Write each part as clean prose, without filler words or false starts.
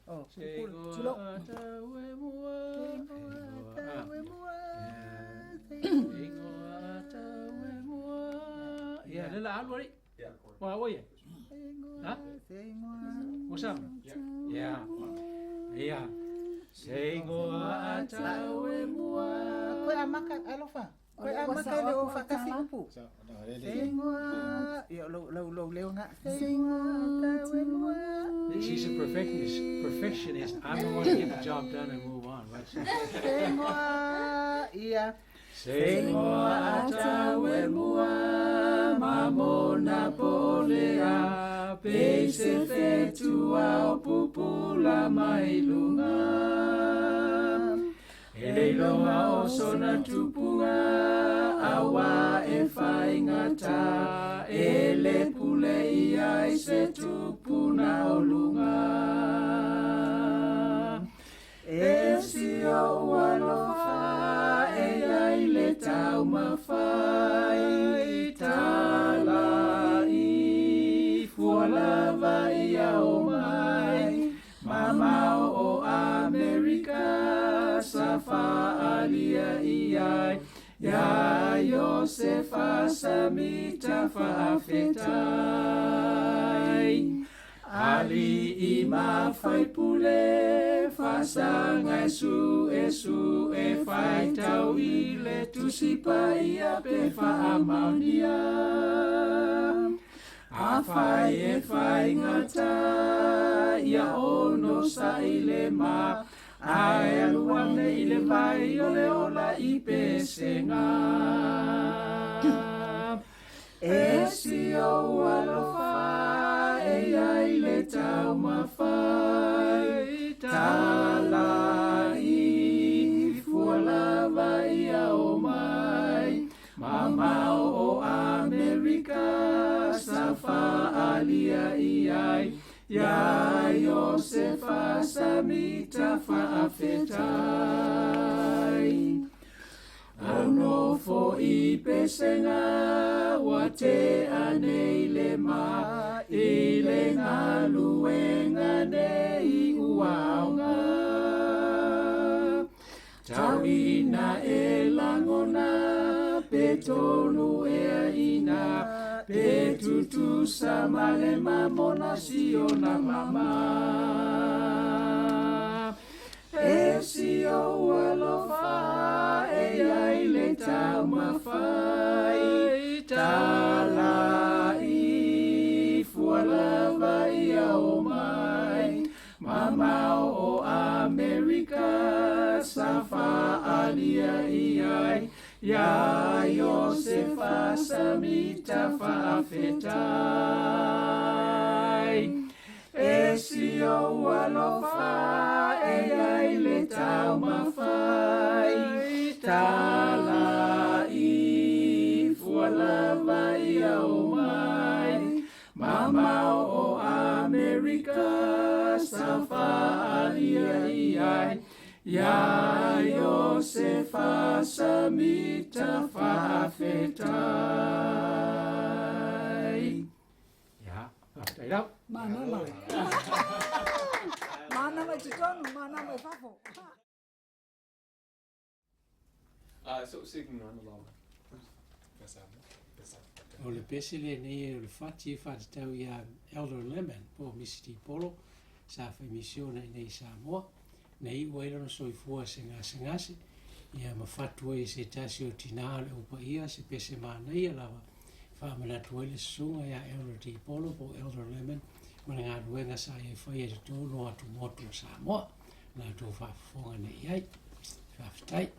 Oh, Igoa tauemua. Igoa tauemua. Yeah, lila alwari. Yeah. Wa oye. Huh? What's up? Yeah. Yeah. Igoa tauemua. Koe amaka alofa. Koe amaka leo fakasi upu. Sengoa. Yo lo leo nga. Sengoa tauemua. She's a perfectionist. I'm the one to get the job done and move on. Sengoa. Yeah. Sengoa tauemua. Mamona polea. Pese fetu au pupula mailunga. Elonga osona tupunga. Awa e faingata. Ele pule ia ise tupuna olunga. Esio walofa. Eya ile tau mafai. Talai. Fualava ia omai. Mamao o Amerika. Safa alia iai. Ya Yosefa samita faafetai. Ali ima fai pule. Fasanga esu e fai tau ile. Tusipa ia pe faamaunia. Afai e fai ngata. Ya ono sa ile ma. Ai aluane ile vai ole ola I Pese nga. Esio alofa eia ile tau mafai. Talai fualava ia omai. Mamao o Amerika safa alia iai. Ya Yosefa samita faafetai. Ono fo I Pese nga. Wate ane ile ma. Ile nga luenga nei uaunga. Tawina e langona. Petonu e ina. Petutu samale mamona siona mama. Esio alofa eia ile tau mafai. Talai fualava ia omai. Mamao o Amerika safa alia iai. Ya Yosefa samita faafetai. Esio alofa eia ile tau mafai. Talai fualava ia omai. Mamao o Amerika safa alia iai. Ya Yosefa samita faafetai. Ja, đây đâu? Mana mai. Mana mai chitonu, mana mai fafo. So singing on the law. O le Pese le nei o le fati fatatau ia Elder Lemon po Misi Tipolo sa fai misione nei Samoa. Nei ua ilo na soifua se ngase ia mafatu ai se tasi o tina le upaia se Pese manai alawa whaamanatu ai le sunga ia Elder Tipolo po Elder Lemon ma le ngā ruenga sa ia whai e tōno atu motu o Samoa na tō whaafonga nei ai whaafitai.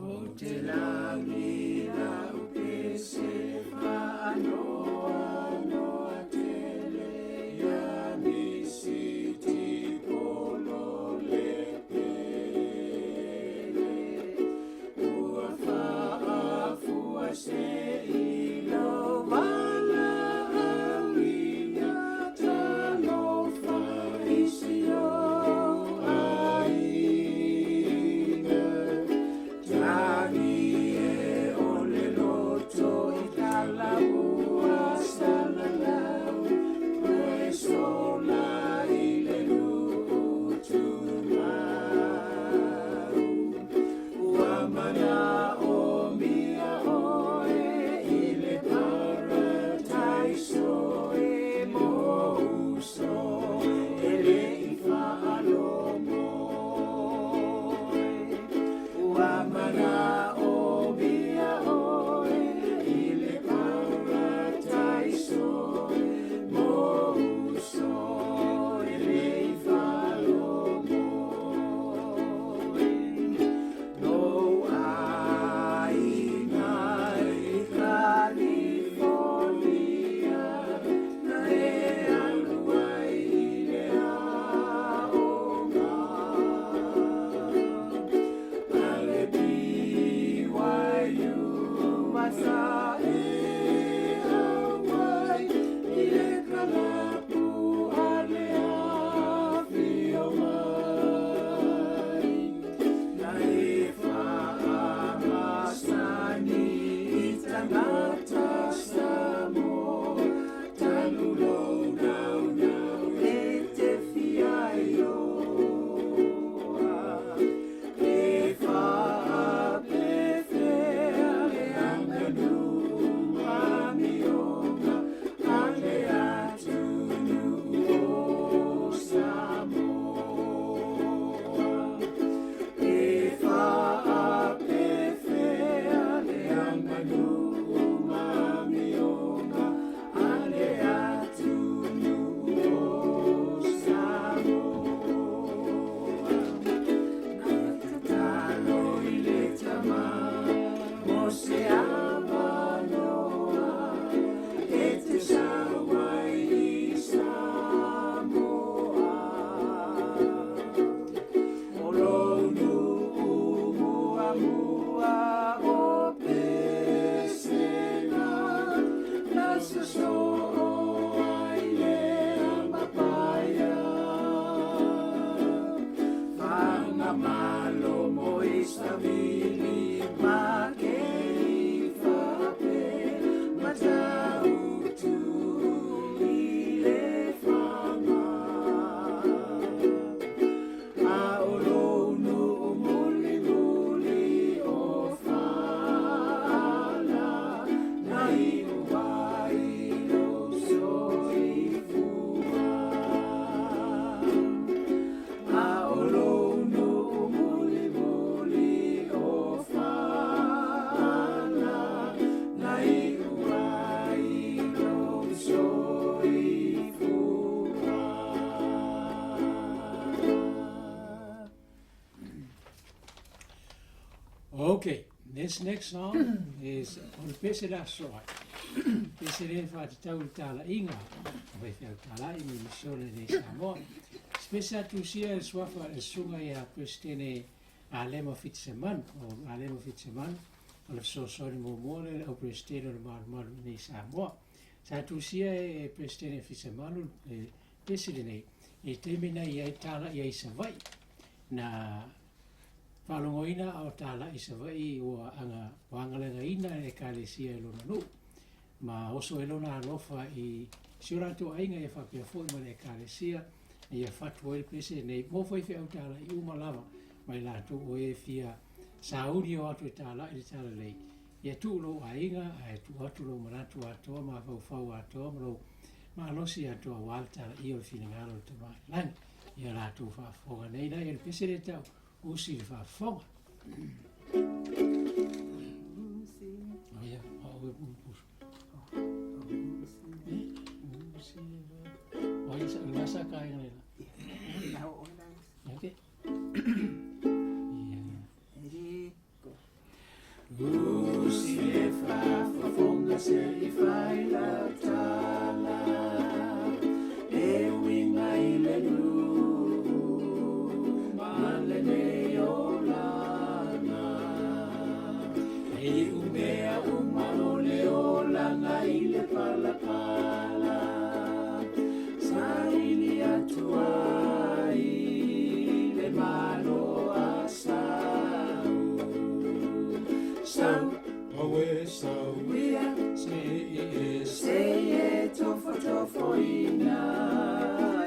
O te langi na upese whaanoa noa tele ia Misi Tipolo le pere. Ua whaafua se ilo wala awina talofa isio aina. Tani e ole loto I Okay, this next song is on Pese da Soa. Pese re whatatau tala inga, vai whiau tala i mi misione nei Samoa. Spesa tusia e swafa e sunga i a Kristene a lemo fitsemanu, o a lemo fitsemanu, o le sosori mo mole au Kristene o le maru nei Samoa. Sa tusia e Kristene fitsemanu, pese nei, e temena i ai tala i ai savai, na whalongoina o tala i savai ua anga wangalenga ina e kalesia e lona nu. Ma oso e lona alofa i sioratu ainga e whapea fwoi ma e kalesia e a fatu e pese nei mofo i whiau tala i umalava mai lato o e fia sauri o atu e tala i tala lei. Ia tu lo ainga e tu atu lo manatu atoa ma fau atoa ma lo ma alosi atoa waltala i o finangalo te mai lang. Ia lato whafonga nei na e pese re tau usi le whafonga. Oh ia, o e pupusu. Oh ia, sa ulasa ka inga nila. Okay. Usi le whafonga se I whai la tala e winga I le nu male ne o lana e umea umalo le o lana I le pala pala sa ili atua I le malo asau sau awe sau ia se e tofo ina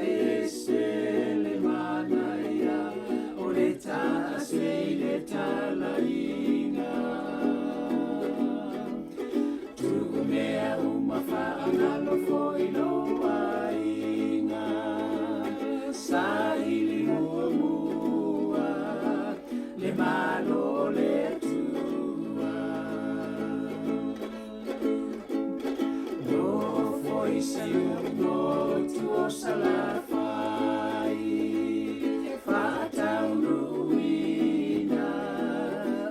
e se le mana ia o le ta se le tala inga tu mea uma whaangalo fo ilo inga sa ili mua le malo le no tuo salafai fatau nuina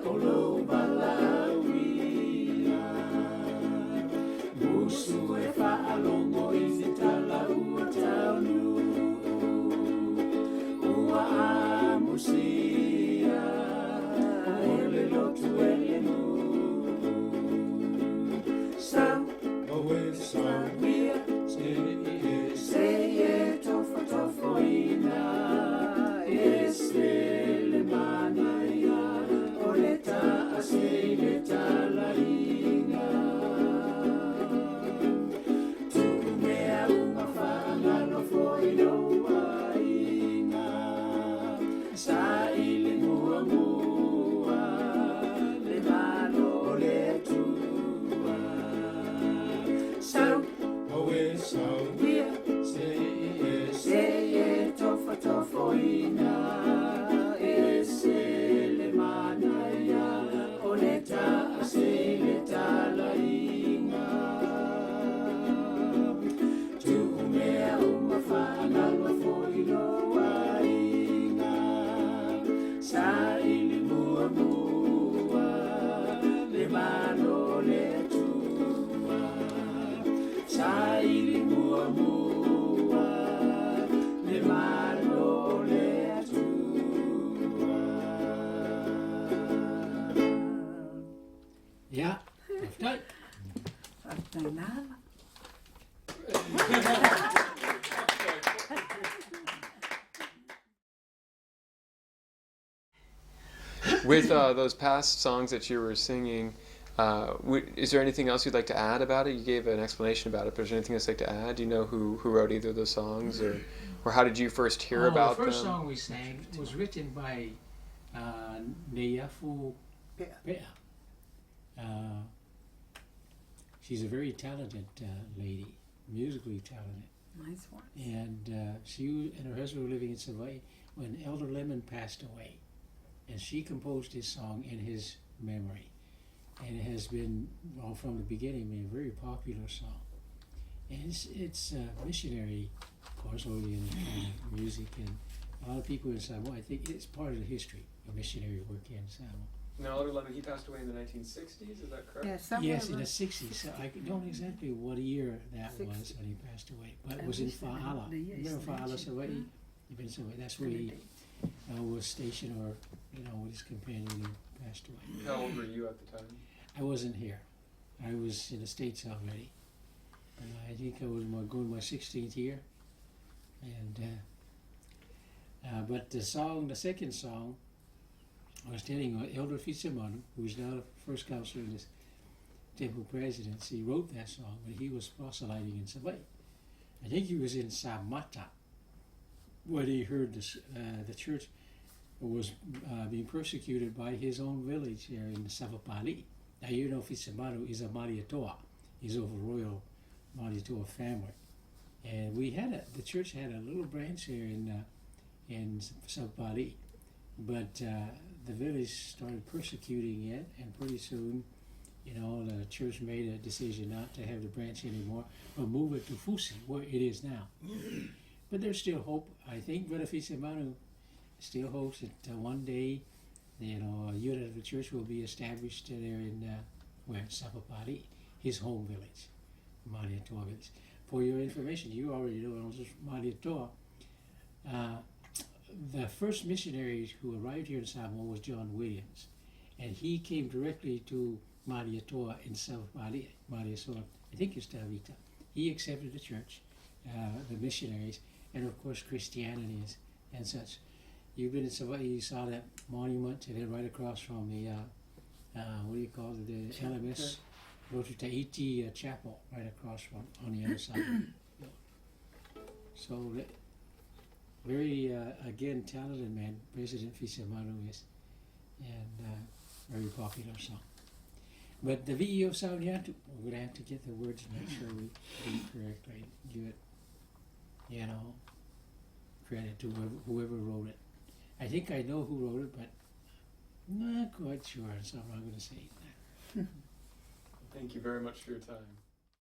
o lo balawina musu e whaalongo I te Talaloa taunu ua amusia o le lotu e le nu sau awe sau se tofo ina e se le mana ia o le ta se le tala inga tu mea uma whaangalo fo inoa inga sa ili mua mua le malo le tua sau awe sau se tofo ina e se le mana ia o le ta se le tala inga tu mea uma whaangalo fo inoa inga sa ili mua mua le malo le tua sa ili mua mua le malo le tua. Ja, aftal. Aftal nada. With those past songs that you were singing, is there anything else you'd like to add about it? You gave an explanation about it, but is there anything else you'd like to add? Do you know who wrote either of those songs, or how did you first hear about them? The first song we sang was written by Neyafu Pea. She's a very talented lady, musically talented. Nice one. And she and her husband were living in Savai when Elder Lemon passed away. And she composed his song in his memory. And it has been, well, from the beginning, a very popular song. And it's missionary, of course, Oriental music, and a lot of people in Samoa, I think it's part of the history of missionary work in Samoa. No, Elder Lemon, he passed away in the 1960s, is that correct? Yeah, somewhere Yes, in the around 60s. So I don't know exactly what year that 60. was when he passed away, but it I was in wish I had Fa'ala. the year Remember he's Fa'ala, mentioned. Hawaii? You've been to Hawaii. That's where he was stationed, or with his companion, he passed away. How old were you at the time? I wasn't here. I was in the States already. I think I was going my 16th year. And but the second song, I was telling you, Elder Fitzsimonu, who is now the first counselor in this temple presidency, wrote that song when he was proselyting in Savai. I think he was in Samata, when he heard the church was being persecuted by his own village here in Suau'upaia. Now Fitzsimonu is a Mariatoa. He's of a royal Mariatoa family. And the church had a little branch here in Suau'upaia, but the village started persecuting it, and pretty soon, the church made a decision not to have the branch anymore, but move it to Fusi, where it is now. But there's still hope. I think Brother Fitzsimonu still hopes that one day, a unit of the church will be established there in Suau'upaia, his home village, Mariatoa village. For your information, you already know Mariatoa. The first missionary who arrived here in Samoa was John Williams, and he came directly to Mariatoa in Suau'upaia, Mariatoa, I think it's Tavita. He accepted the church, the missionaries, and of course Christianity and such. You've been in Savai'i, you saw that monument, and then right across from the, the LMS, Rotu Tahiti Chapel, right across from, on the other side. So, very, again, talented man, President Fitzsimonu is, and very popular song. But the Vi'i of Sauniatu, we're going to have to get the words and make sure we do it correctly, give it, credit to whoever wrote it. I think I know who wrote it, but I'm not quite sure, so I'm not going to say that. Thank you very much for your time.